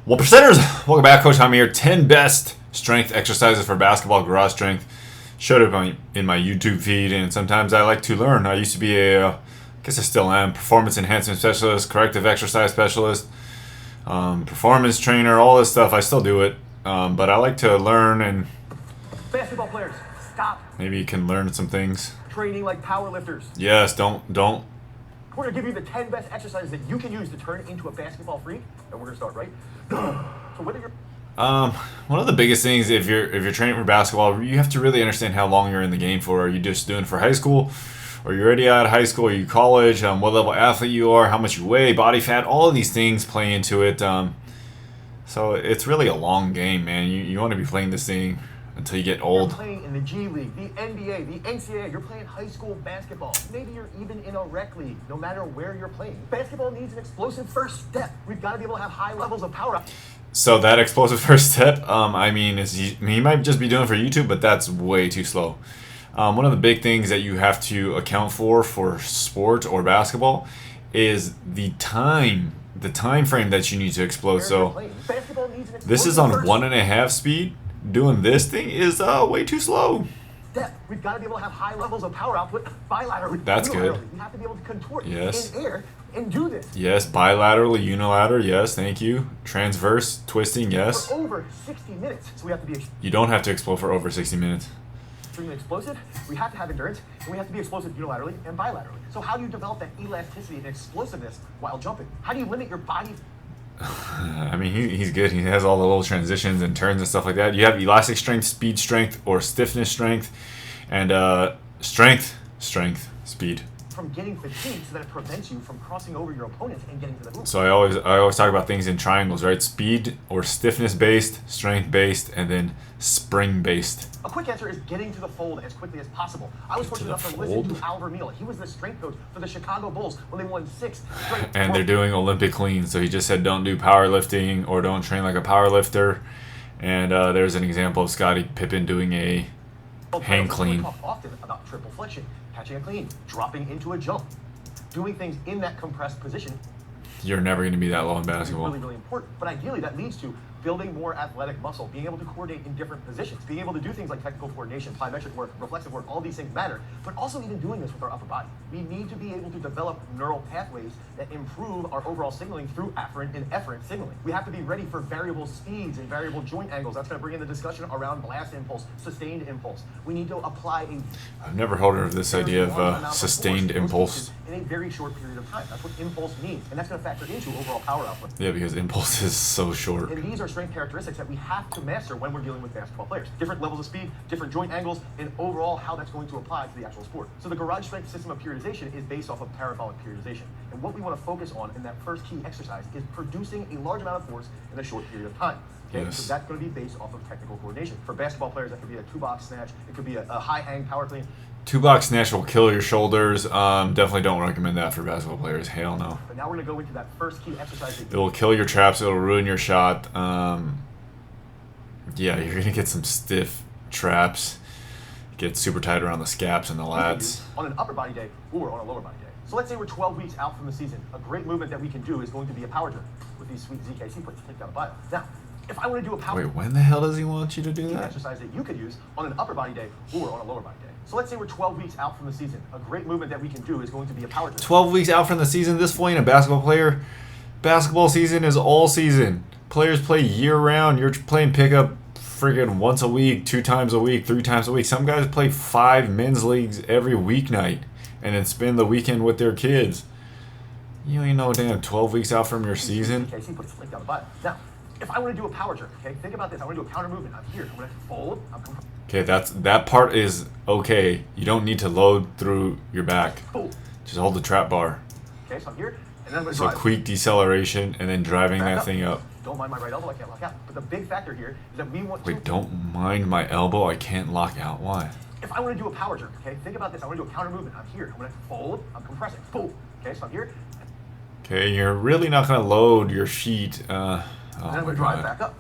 Well, percenters, welcome back. Coach Tom here. 10 best strength exercises for basketball garage strength. Showed up in my YouTube feed, and sometimes I like to learn. I used to be I guess I still am, performance enhancement specialist, corrective exercise specialist, performance trainer, all this stuff. I still do it, but I like to learn, and basketball players, stop maybe you can learn some things. training like power lifters. Yes, don't. We're going to give you the 10 best exercises that you can use to turn into a basketball freak, and we're going to start right. So whether you're One of the biggest things if you're training for basketball, you have to really understand how long you're in the game for. Are you just doing it for high school? Or you're already out of high school? Are you college? What level athlete you are? How much you weigh? Body fat? All of these things play into it. So it's really a long game, man. You want to be playing this thing until you get old. You're playing in the G League, the NBA, the NCAA. You're playing high school basketball. Maybe you're even in a rec league. No matter where you're playing, basketball needs an explosive first step. We've got to be able to have high levels of power. So that explosive first step, he might just be doing it for YouTube, but that's way too slow. One of the big things that you have to account for sport or basketball is the time frame that you need to explode. So this is on 1.5 speed. Doing this thing is way too slow. We've got to be able to have high levels of power output bilaterally. That's good. We have to be able to contort in air and do this. Yes, bilaterally, unilateral, yes, thank you. Transverse, twisting, yes. For over 60 minutes. So we have to be... You don't have to explode for over 60 minutes. Extremely explosive, we have to have endurance, and we have to be explosive unilaterally and bilaterally. So how do you develop that elasticity and explosiveness while jumping? How do you limit your body... I mean, he's good. He has all the little transitions and turns and stuff like that. You have elastic strength, speed strength, or stiffness strength, and strength, speed. From getting fatigued so that it prevents you from crossing over your opponents and getting to the hoop. So I always talk about things in triangles, right? Speed or stiffness based, strength based, and then spring based. A quick answer is getting to the fold as quickly as possible. I was fortunate enough to listen to Al Vermeil. He was the strength coach for the Chicago Bulls when they won 6 straight. And they're doing Olympic clean. So he just said don't do powerlifting or don't train like a power lifter. And there's an example of Scottie Pippen doing a hang clean. We talk often about triple flexion, catching a clean, dropping into a jump, doing things in that compressed position. You're never going to be that low in basketball. Really, really important. But ideally, that leads to building more athletic muscle, being able to coordinate in different positions, being able to do things like technical coordination, plyometric work, reflexive work, all these things matter, but also even doing this with our upper body. We need to be able to develop neural pathways that improve our overall signaling through afferent and efferent signaling. We have to be ready for variable speeds and variable joint angles. That's going to bring in the discussion around blast impulse, sustained impulse. We need to apply I've never heard of this idea of sustained impulse. In a very short period of time. That's what impulse means, and that's going to factor into overall power output. Yeah, because impulse is so short. And these are strength characteristics that we have to master when we're dealing with basketball players. Different levels of speed, different joint angles, and overall how that's going to apply to the actual sport. So the garage strength system of periodization is based off of parabolic periodization. And what we want to focus on in that first key exercise is producing a large amount of force in a short period of time. Okay, yes. So that's going to be based off of technical coordination. For basketball players, that could be a 2-box snatch. It could be a high hang power clean. 2-box snatch will kill your shoulders. Definitely don't recommend that for basketball players. Hell no. But now we're going to go into that first key exercise. It will kill your traps. It will ruin your shot. Yeah, you're going to get some stiff traps. Get super tight around the scaps and the lats. On an upper body day or on a lower body day. So let's say we're 12 weeks out from the season. A great movement that we can do is going to be a power jerk with these sweet ZKC plates. Click down the bio. Now, if I want to do a power... Wait, when the hell does he want you to do that? Exercise that you could use on an upper body day or on a lower body day. So let's say we're 12 weeks out from the season. A great movement that we can do is going to be a power jerk. 12 weeks out from the season? This boy ain't a basketball player. Basketball season is all season. Players play year-round. You're playing pickup friggin' once a week, 2 times a week, 3 times a week. Some guys play 5 men's leagues every weeknight and then spend the weekend with their kids. You ain't no damn 12 weeks out from your season. Okay, so put the link down the bio. Now, if I want to do a power jerk, okay, think about this. I want to do a counter movement. I'm here. I'm going to fold. Okay, that part is okay. You don't need to load through your back. Boom. Just hold the trap bar. Okay, so I'm here, and then I'm going to So drive. quick deceleration and then driving Back that up. thing up. Don't mind my right elbow. I can't lock out. But the big factor here is that we want to... Wait, don't mind my elbow. I can't lock out. Why? If I want to do a power jerk, okay, think about this. I want to do a counter movement. I'm here. I'm going to fold. I'm compressing. Boom. Okay, so I'm here. Okay, you're really not going to load your feet. And then I'm going to drive back up.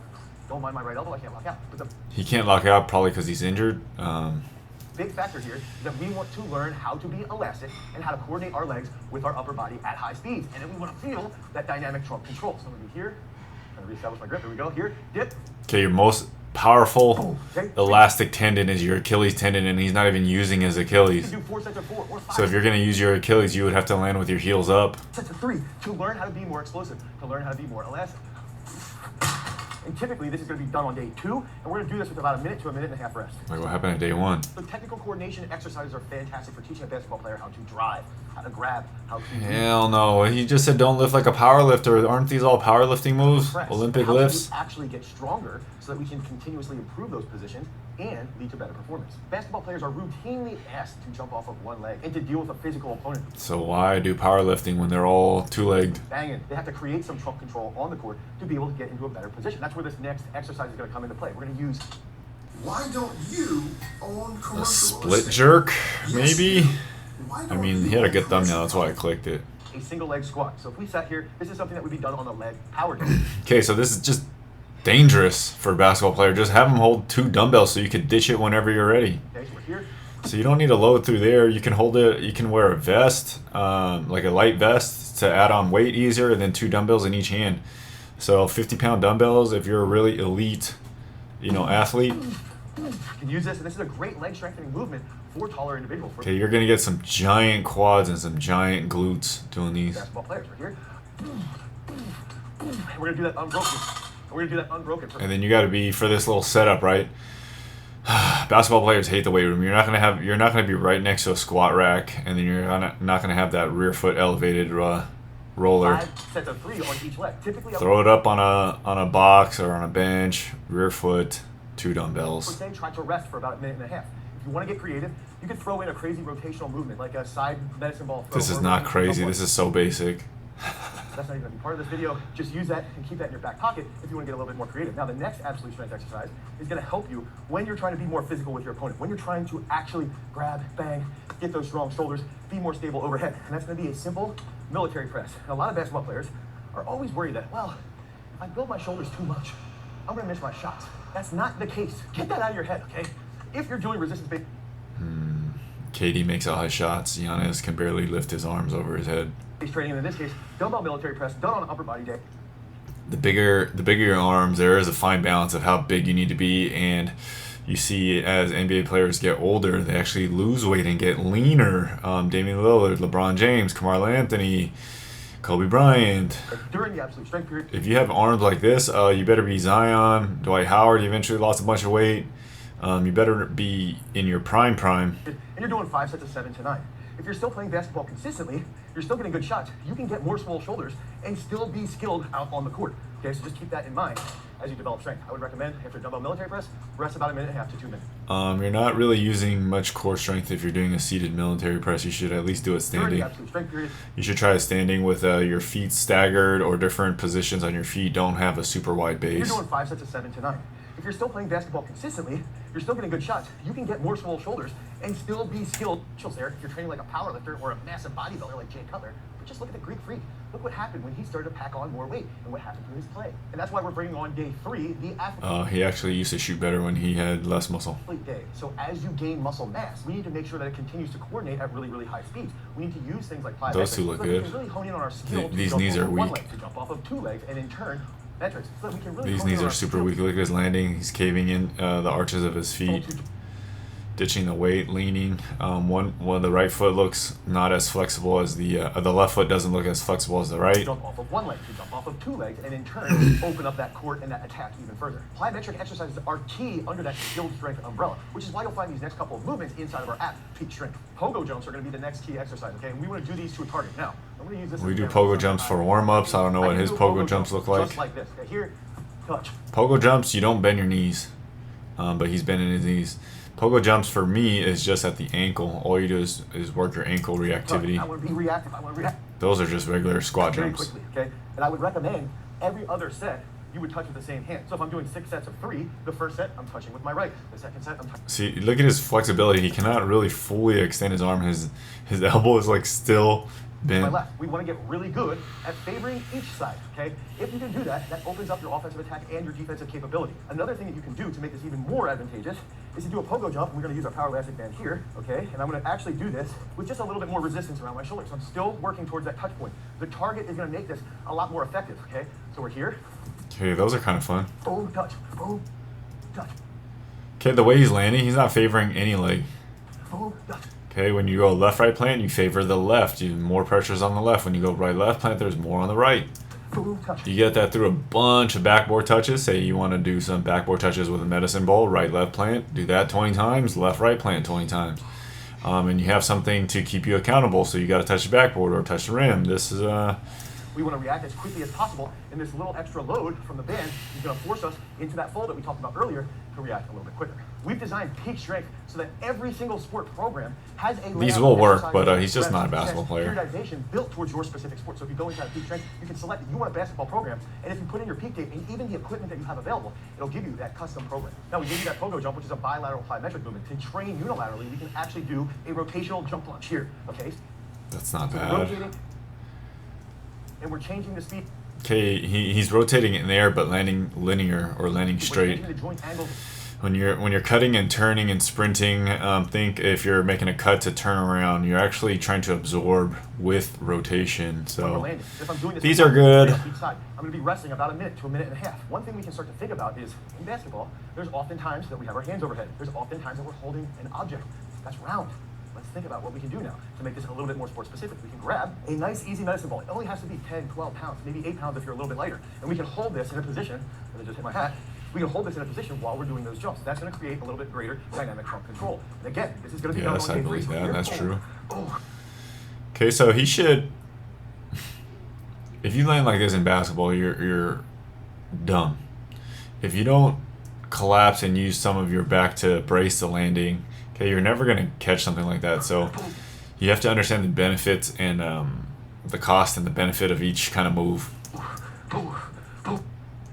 Don't mind my right elbow. I can't lock out. But the He can't lock out probably because he's injured. big factor here is that we want to learn how to be elastic and how to coordinate our legs with our upper body at high speeds. And then we want to feel that dynamic trunk control. So I'm going to be here, Trying to reestablish my grip. Here we go. Here, dip. Okay, your most powerful Okay. elastic tendon is your Achilles tendon, and he's not even using his You Achilles. can do 4 sets of 4 or 5. So if you're going to use your Achilles, you would have to land with your heels up. Sets of 3 to learn how to be more explosive, to learn how to be more elastic. And typically, this is going to be done on day 2, and we're going to do this with about a minute to a minute and a half rest. Like what happened at day 1. So technical coordination exercises are fantastic for teaching a basketball player how to drive, how to grab, how to Hell no. He just said don't lift like a power lifter. Aren't these all powerlifting moves? press. Olympic How lifts? to actually get stronger so that we can continuously improve those positions and lead to better performance. Basketball players are routinely asked to jump off of one leg and to deal with a physical opponent. So why do powerlifting when they're all two-legged? Banging. They have to create some trunk control on the court to be able to get into a better position. That's where this next exercise is going to come into play. We're going to use Why don't you own commercial A split jerk, maybe? I mean, he had a good thumbnail, that's why I clicked it. a single leg squat. So if we sat here, this is something that would be done on a leg power day. Okay, so this is just dangerous for a basketball player. Just have him hold 2 dumbbells so you can ditch it whenever you're ready. Okay, so we're here. So you don't need to load through there. You can hold it. You can wear a vest, like a light vest, to add on weight easier, and then 2 dumbbells in each hand. So 50-pound dumbbells if you're a really elite, athlete. You can use this, and this is a great leg strengthening movement for taller individuals. For Okay, you're gonna get some giant quads and some giant glutes doing these. basketball players. We're here. We're gonna do that unbroken. We're gonna do that unbroken. And then you got to be for this little setup, right? Basketball players hate the weight room. You're not gonna be right next to a squat rack, and then you're not gonna have that rear foot elevated roller. 5 sets of 3 on each leg. Typically, Throw it up on a box or on a bench, rear foot, 2 we're dumbbells. saying try to rest for about a minute and a half. If you want to get creative, you could throw in a crazy rotational movement like a side medicine ball throw. This is or not a crazy. football. This is so basic. That's not even going to be part of this video. Just use that and keep that in your back pocket if you want to get a little bit more creative. Now, the next absolute strength exercise is going to help you when you're trying to be more physical with your opponent, when you're trying to actually grab, bang, get those strong shoulders, be more stable overhead. And that's going to be a simple military press. And a lot of basketball players are always worried that, well, if I build my shoulders too much, I'm going to miss my shots. That's not the case. Get that out of your head, okay? If you're doing resistance-based KD makes all his shots. Giannis can barely lift his arms over his head. training, and in this case, dumbbell military press done on an upper body day. The bigger your arms, there is a fine balance of how big you need to be, and you see as NBA players get older, they actually lose weight and get leaner. Damian Lillard, LeBron James, Carmelo Anthony, Kobe Bryant. During the absolute strength period, If you have arms like this, you better be Zion, Dwight Howard. He eventually lost a bunch of weight. You better be in your prime. and you're doing 5 sets of 7 to 9. If you're still playing basketball consistently, you're still getting good shots, you can get more small shoulders and still be skilled out on the court. Okay, so just keep that in mind as you develop strength. I would recommend, after dumbbell military press, rest about a minute and a half to 2 minutes. You're not really using much core strength if you're doing a seated military press. You should at least do it During standing. the absolute strength period, You should try standing with your feet staggered or different positions on your feet. Don't have a super wide you're base. doing 5 sets of 7 to 9. If you're still playing basketball consistently, you're still getting good shots, you can get more small shoulders and still be skilled. There, if you're training like a power lifter or a massive bodybuilder like Jay Cutler, but just look at the Greek Freak. Look what happened when he started to pack on more weight and what happened to his play. And that's why we're bringing on day 3, the athlete He actually used to shoot better when he had less muscle. day. So as you gain muscle mass, we need to make sure that it continues to coordinate at really, really high speeds. We need to use things like plyometrics. Those two look so that good. We can really hone in on our skill to These jump knees off are of one weak. leg, to jump off of 2 legs, and in turn, metrics. So that we can really These hone in knees on are our super skill weak. Look at his landing. He's caving in the arches of his feet, ditching the weight, leaning. One of the right foot looks not as flexible as the left foot doesn't look as flexible as the right. Jump off of 1 leg, to jump off of 2 legs, and in turn, open up that court and that attack even further. Plyometric exercises are key under that skilled strength umbrella, which is why you'll find these next couple of movements inside of our app, Peak Strength. Pogo jumps are going to be the next key exercise, okay? And we want to do these to a target. Now, I'm going to use this. We as do an example. pogo jumps for warm-ups. I don't know what can his do a pogo jumps look like. Just like this. Okay, here, touch. Pogo jumps, you don't bend your knees, but he's bending his knees. Pogo jumps for me is just at the ankle. All you do is work your ankle Touch. reactivity. I want to be reactive. I want to react Those are just regular squat very jumps. quickly, okay? And I would recommend every other set you would touch with the same hand. So if I'm doing 6 sets of 3, the first set I'm touching with my right. The second set I'm touching. See, look at his flexibility. He cannot really fully extend his arm. His elbow is like still My bent. left. We want to get really good at favoring each side, okay? If you can do that, that opens up your offensive attack and your defensive capability. Another thing that you can do to make this even more advantageous is to do a pogo jump. And we're going to use our power elastic band here, okay? And I'm going to actually do this with just a little bit more resistance around my shoulders. So I'm still working towards that touch point. The target is going to make this a lot more effective, okay? So we're here. Okay, those are kind of fun. Boom, touch, boom, touch, Okay, the way he's landing, he's not favoring any leg. boom, touch. Okay, when you go left-right plant, you favor the left. More pressure's on the left. When you go right-left plant, there's more on the right. Boom, touch. You get that through a bunch of backboard touches. Say you want to do some backboard touches with a medicine ball, right-left plant. Do that 20 times, left-right plant 20 times. And you have something to keep you accountable, so you got to touch the backboard or touch the rim. This is We want to react as quickly as possible, and this little extra load from the band is going to force us into that fold that we talked about earlier to react a little bit quicker. We've designed peak strength so that every single sport program has a These layout will of work, exercises, but he's just not a reps, basketball sets, player. Periodization built towards your specific sport. So if you go into that peak strength, you can select it. You want a basketball program, and if you put in your peak date and even the equipment that you have available, it'll give you that custom program. Now we give you that pogo jump, which is a bilateral plyometric movement. To train unilaterally, we can actually do a rotational jump lunge here. Okay, that's not so we're bad. rotating, and we're changing the speed. Okay, he's rotating in the air, but landing linear or landing We're straight. changing the joint angles. When you're cutting and turning and sprinting, think if you're making a cut to turn around, you're actually trying to absorb with rotation. When we're So landing. If I'm doing this these with are good. each side, I'm going to be resting about a minute to a minute and a half. One thing we can start to think about is in basketball, there's often times that we have our hands overhead. There's often times that we're holding an object that's round. Let's think about what we can do now to make this a little bit more sport specific. We can grab a nice, easy medicine ball. It only has to be 10, 12 pounds, maybe 8 pounds if you're a little bit lighter. And we can hold this in a position, as I just hit my hat, we can hold this in a position while we're doing those jumps. That's going to create a little bit greater dynamic trunk control. And again, this is going to be done Yes, on I day 3. believe that. Here, That's boom, true. boom. Okay, so he should. If you land like this in basketball, you're dumb. If you don't collapse and use some of your back to brace the landing, okay, you're never gonna catch something like that. So you have to understand the benefits and the cost and the benefit of each kind of move. Boom, boom,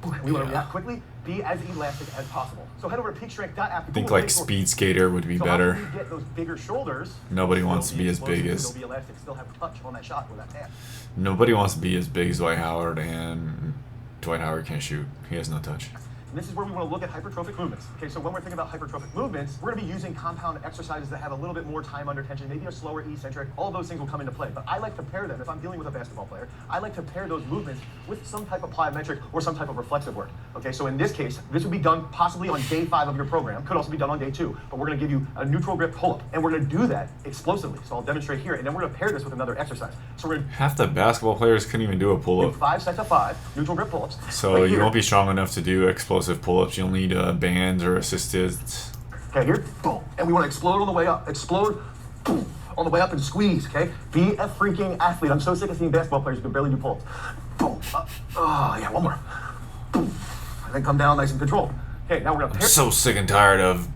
boom. We want to react quickly, be as elastic as possible. So head over to peakstrength.app. I think like speed skater would be So better. how do we get those bigger shoulders? Nobody Still wants to be as big explosive, as- Still be elastic, still have touch on that shot or that pass. Nobody wants to be as big as Dwight Howard, and Dwight Howard can't shoot. He has no touch. And this is where we want to look at hypertrophic movements. Okay, so when we're thinking about hypertrophic movements, we're going to be using compound exercises that have a little bit more time under tension, maybe a slower eccentric. All of those things will come into play. But I like to pair them. If I'm dealing with a basketball player, I like to pair those movements with some type of plyometric or some type of reflexive work. Okay, so in this case, this would be done possibly on day 5 of your program. Could also be done on day 2. But we're going to give you a neutral grip pull-up, and we're going to do that explosively. So I'll demonstrate here, and then we're going to pair this with another exercise. So we're going to Half the basketball players couldn't even do a do pull-up. 5 sets of 5 neutral grip pull-ups. So Right you here. won't be strong enough to do explosive pull-ups. You'll need bands or assisted. Okay, here, boom. And we want to explode on the way up. Explode, boom, on the way up and squeeze, okay? Be a freaking athlete. I'm so sick of seeing basketball players who can barely do pull-ups. Boom, up. Oh, yeah, one more. Boom. And then come down nice and controlled. Okay, now we're going to I'm pair. so sick and tired of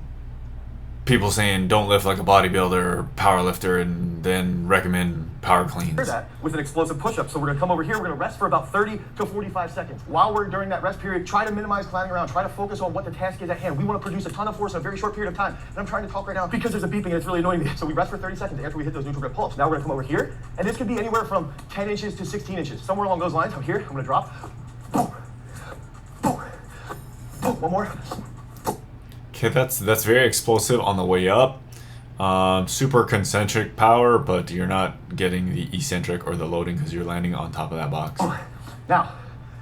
people saying don't lift like a bodybuilder or power lifter and then recommend power cleans. That with an explosive push-up. So we're gonna come over here, we're gonna rest for about 30 to 45 seconds. While we're during that rest period, try to minimize climbing around, try to focus on what the task is at hand. We wanna produce a ton of force in a very short period of time. And I'm trying to talk right now because there's a beeping and it's really annoying me. So we rest for 30 seconds after we hit those neutral grip pull-ups. Now we're gonna come over here, and this could be anywhere from 10 inches to 16 inches. Somewhere along those lines. I'm here, I'm gonna drop. Boom, boom, boom, one more. Okay, that's very explosive on the way up. Super concentric power, but you're not getting the eccentric or the loading because you're landing on top of that box. Now,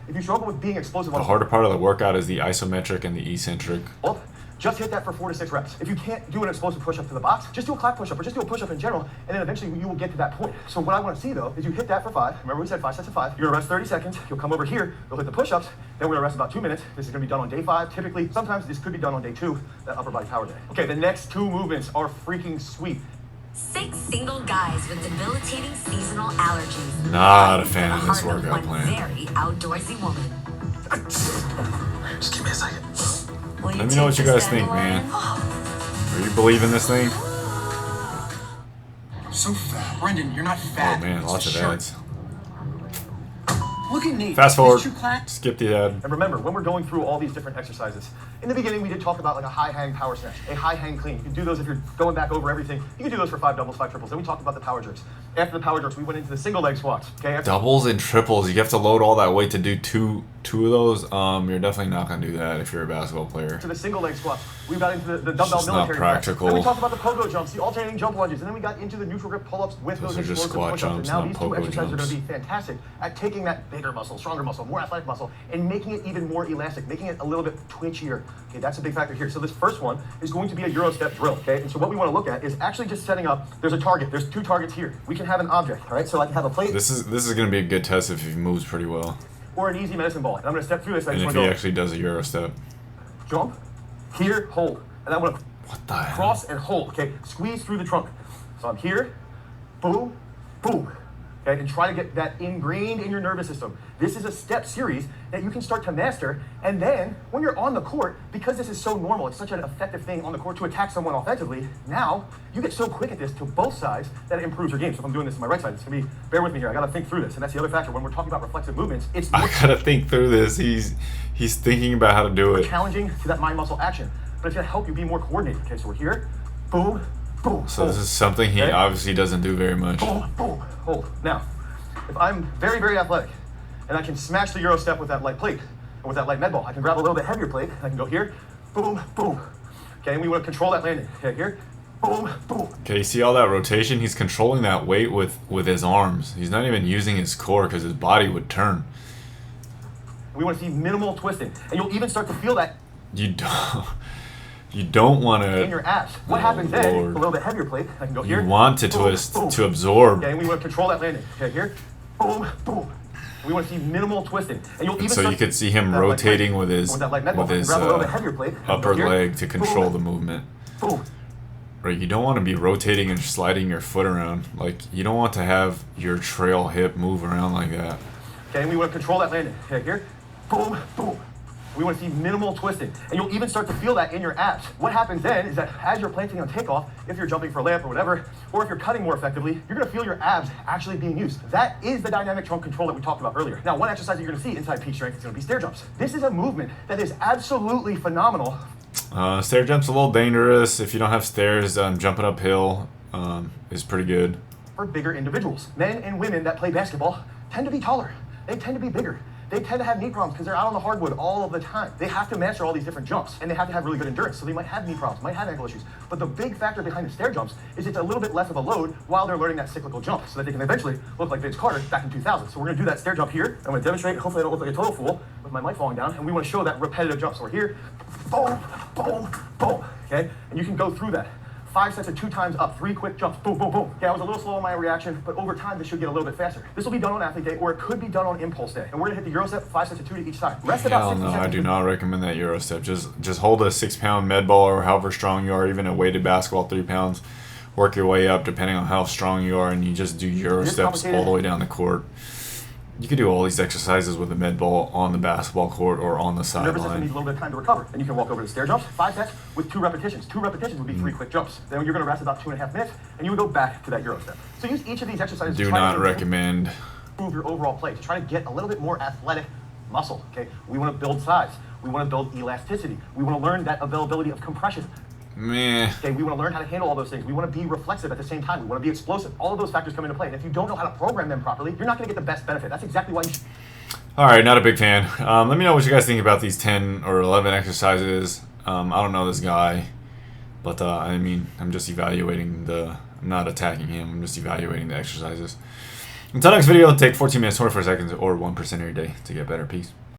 if you struggle with being explosive on The a harder part of the workout is the isometric and the eccentric. pull-up, just hit that for 4 to 6 reps. If you can't do an explosive push-up to the box, just do a clap push-up or just do a push-up in general, and then eventually you will get to that point. So what I want to see though is you hit that for 5. Remember we said 5 sets of 5. You're gonna rest 30 seconds. You'll come over here. You'll hit the push-ups. Then we're gonna rest about 2 minutes. This is gonna be done on day 5. Typically, sometimes this could be done on day 2. That upper body power day. Okay, the next 2 movements are freaking sweet. 6 single guys with debilitating seasonal allergies. Not a fan of this The heart workout one plan. Very outdoorsy woman. Just give me a second. Will Let me know what you take guys this, think, Mandalorian? man. Are you believing this thing? I'm so fat. Brendan, you're not fat. Oh man, It's lots a of shirt. ads. Look at me. Fast forward. This true class. Skip the ad. And remember, when we're going through all these different exercises, in the beginning we did talk about like a high hang power snatch, a high hang clean. You can do those if you're going back over everything. You can do those for 5 doubles, 5 triples. Then we talked about the power jerks. After the power jerks, we went into the single leg squats. Okay, after Doubles and triples. You have to load all that weight to do 2 2 of those, you're definitely not gonna do that if you're a basketball player. To the single leg squats. We got into the It's dumbbell just not military press. practical. Then we talked about the pogo jumps, the alternating jump lunges, and then we got into the neutral grip pull-ups with Those those are just explosive squat push-ups. And jumps, now not these two pogo exercises are going jumps. to be fantastic at taking that bigger muscle, stronger muscle, more athletic muscle, and making it even more elastic, making it a little bit twitchier. Okay, that's a big factor here. So this first one is going to be a Euro step drill. Okay, and so what we want to look at is actually just setting up. There's a target. There's 2 targets here. We can have an object. All right, so I can have a plate. This is gonna be a good test if he moves pretty well, Or an easy medicine ball. And I'm going to step through this. I and just if want he to actually does a Euro step. jump, here, hold. And I want to What the hell? cross and hold. Okay, squeeze through the trunk. So I'm here, boom, boom. Okay, and try to get that ingrained in your nervous system. This is a step series that you can start to master. And then when you're on the court, because this is so normal, it's such an effective thing on the court to attack someone offensively, now you get so quick at this to both sides that it improves your game. So if I'm doing this to my right side, it's going to be, bear with me here, I got to think through this. And that's the other factor. When we're talking about reflexive movements, it's I more gotta think through this. He's thinking about how to do it. challenging to that mind muscle action, but it's going to help you be more coordinated. Okay, so we're here, boom, boom. So this boom. is something he Okay. obviously doesn't do very much. Boom, boom, hold. Now, if I'm very, very athletic and I can smash the Euro step with that light plate and with that light med ball, I can grab a little bit heavier plate and I can go here, boom, boom. Okay, and we want to control that landing. Okay, here, boom, boom. Okay, you see all that rotation? He's controlling that weight with his arms. He's not even using his core because his body would turn. We want to see minimal twisting, and you'll even start to feel that You don't want in your to. abs. What Oh, happens then? Lord. A little bit heavier plate. I can go here. You want to boom, twist boom. to absorb. Okay, and we want to control that landing. Okay, here, boom, boom. We want to see minimal twisting, and you'll even So start you could see him that light rotating plate. with his that light med ball. with I can his grab a little bit heavier plate. I can upper go here, leg to control boom, the movement. boom. Right, you don't want to be rotating and sliding your foot around. Like you don't want to have your trail hip move around like that. Okay, and we want to control that landing. Okay, here, boom, boom. We want to see minimal twisting, and you'll even start to feel that in your abs. What happens then is that as you're planting on takeoff, if you're jumping for a layup or whatever, or if you're cutting more effectively, you're going to feel your abs actually being used. That is the dynamic trunk control that we talked about earlier. Now, one exercise that you're going to see inside peak strength is going to be stair jumps. This is a movement that is absolutely phenomenal. Stair jump's a little dangerous if you don't have stairs. Jumping uphill is pretty good. For bigger individuals. Men and women that play basketball tend to be taller. They tend to be bigger. They tend to have knee problems because they're out on the hardwood all of the time. They have to master all these different jumps, and they have to have really good endurance. So they might have knee problems, might have ankle issues. But the big factor behind the stair jumps is it's a little bit less of a load while they're learning that cyclical jump, so that they can eventually look like Vince Carter back in 2000. So we're going to do that stair jump here. I'm going to demonstrate. Hopefully I don't look like a total fool with my mic falling down. And we want to show that repetitive jump. So we're here, boom, boom, boom. Okay, and you can go through that. 5 sets of 2 times up, 3 quick jumps, boom, boom, boom. Okay, I was a little slow in my reaction, but over time, this should get a little bit faster. This will be done on athlete day, or it could be done on impulse day. And we're gonna hit the Euro step, 5 sets of 2 to each side. Rest about Hell 60 no, I seconds. do not recommend that Euro step. Just hold a 6-pound med ball or however strong you are, even a weighted basketball 3 pounds. Work your way up depending on how strong you are, and you just do Euro Is it steps complicated? all the way down the court. You can do all these exercises with a med ball on the basketball court or on the The nervous system sideline. needs a little bit of time to recover. And you can walk over the stair jumps, 5 sets with 2 repetitions. 2 repetitions would be 3 quick jumps. Then you're gonna rest about 2.5 minutes, and you would go back to that Euro step. So use each of these exercises to Do try not to recommend. improve your overall play, to try to get a little bit more athletic muscle, okay? We wanna build size. We wanna build elasticity. We wanna learn that availability of compression. Meh. Okay, we want to learn how to handle all those things. We want to be reflexive at the same time. We want to be explosive. All of those factors come into play. And if you don't know how to program them properly, you're not going to get the best benefit. That's exactly why you should. All right, not a big fan. Let me know what you guys think about these 10 or 11 exercises. I don't know this guy, but I mean, I'm just evaluating I'm not attacking him. I'm just evaluating the exercises. Until next video, take 14 minutes, 24 seconds, or 1% of your day to get better. Peace.